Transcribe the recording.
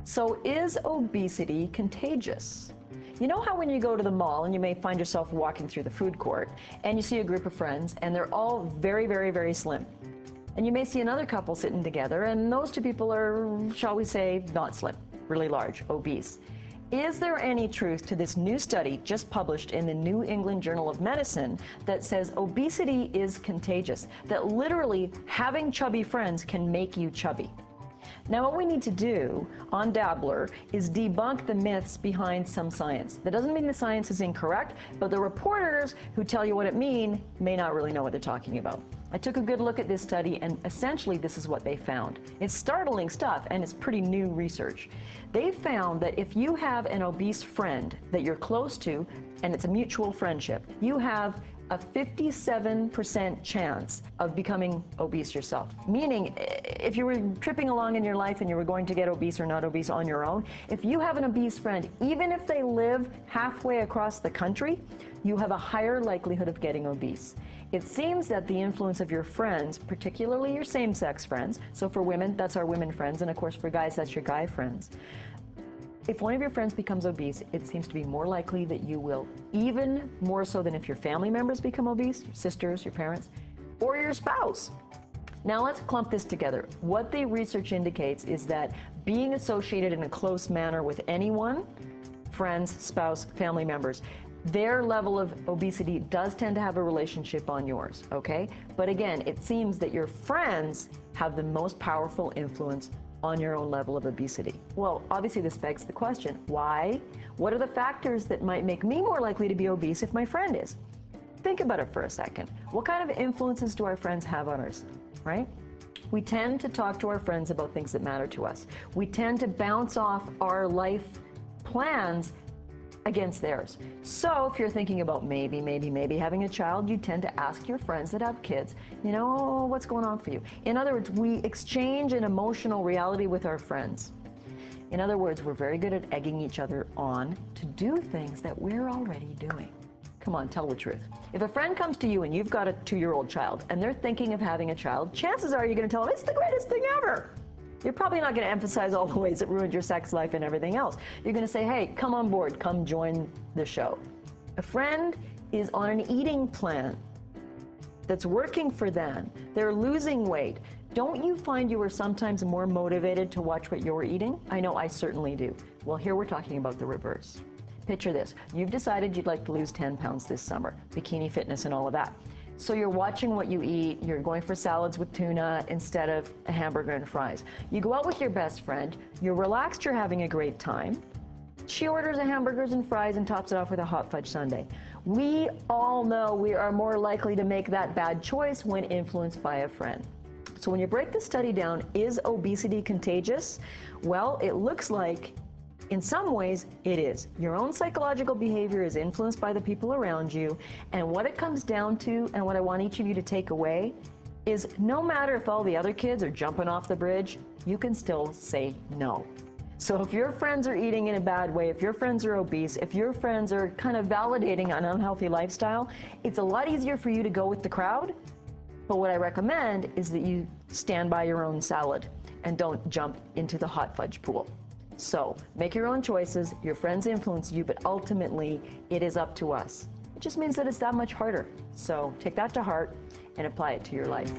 So is obesity contagious? You know how when you go to the mall and you may find yourself walking through the food court and you see a group of friends and they're all very, very, very slim. And you may see another couple sitting together and those two people are, shall we say, not slim, really large, obese. Is there any truth to this new study just published in the New England Journal of Medicine that says obesity is contagious, that literally having chubby friends can make you chubby? Now, what we need to do on Dabbler is debunk the myths behind some science. That doesn't mean the science is incorrect, but the reporters who tell you what it means may not really know what they're talking about. I took a good look at this study, and essentially this is what they found. It's startling stuff, and it's pretty new research. They found that if you have an obese friend that you're close to, and it's a mutual friendship, you have a 57% chance of becoming obese yourself. Meaning, if you were tripping along in your life and you were going to get obese or not obese on your own, if you have an obese friend, even if they live halfway across the country, you have a higher likelihood of getting obese. It seems that the influence of your friends, particularly your same-sex friends, so for women, that's our women friends, and of course for guys, that's your guy friends. If one of your friends becomes obese, it seems to be more likely that you will, even more so than if your family members become obese, your sisters, your parents, or your spouse. Now let's clump this together. What the research indicates is that being associated in a close manner with anyone, friends, spouse, family members, their level of obesity does tend to have a relationship on yours, okay? But again, it seems that your friends have the most powerful influence on your own level of obesity. Well, obviously this begs the question, why? What are the factors that might make me more likely to be obese if my friend is? Think about it for a second. What kind of influences do our friends have on us, right? We tend to talk to our friends about things that matter to us. We tend to bounce off our life plans against theirs. So if you're thinking about maybe having a child, you tend to ask your friends that have kids, you know, what's going on for you? In other words, we exchange an emotional reality with our friends. In other words, we're very good at egging each other on to do things that we're already doing. Come on, tell the truth. If a friend comes to you and you've got a 2-year-old child and they're thinking of having a child, chances are you're going to tell them it's the greatest thing ever. You're probably not going to emphasize all the ways it ruined your sex life and everything else. You're going to say, hey, come on board, come join the show. A friend is on an eating plan that's working for them. They're losing weight. Don't you find you are sometimes more motivated to watch what you're eating? I know I certainly do. Well, here we're talking about the reverse. Picture this. You've decided you'd like to lose 10 pounds this summer, bikini fitness and all of that. So you're watching what you eat, you're going for salads with tuna instead of a hamburger and fries. You go out with your best friend, you're relaxed, you're having a great time. She orders a hamburgers and fries and tops it off with a hot fudge sundae. We all know we are more likely to make that bad choice when influenced by a friend. So when you break the study down, is obesity contagious? Well, it looks like in some ways, it is. Your own psychological behavior is influenced by the people around you, and what it comes down to, and what I want each of you to take away, is no matter if all the other kids are jumping off the bridge, you can still say no. So if your friends are eating in a bad way, if your friends are obese, if your friends are kind of validating an unhealthy lifestyle, it's a lot easier for you to go with the crowd, but what I recommend is that you stand by your own salad and don't jump into the hot fudge pool. So make your own choices, your friends influence you, but ultimately it is up to us. It just means that it's that much harder. So take that to heart and apply it to your life.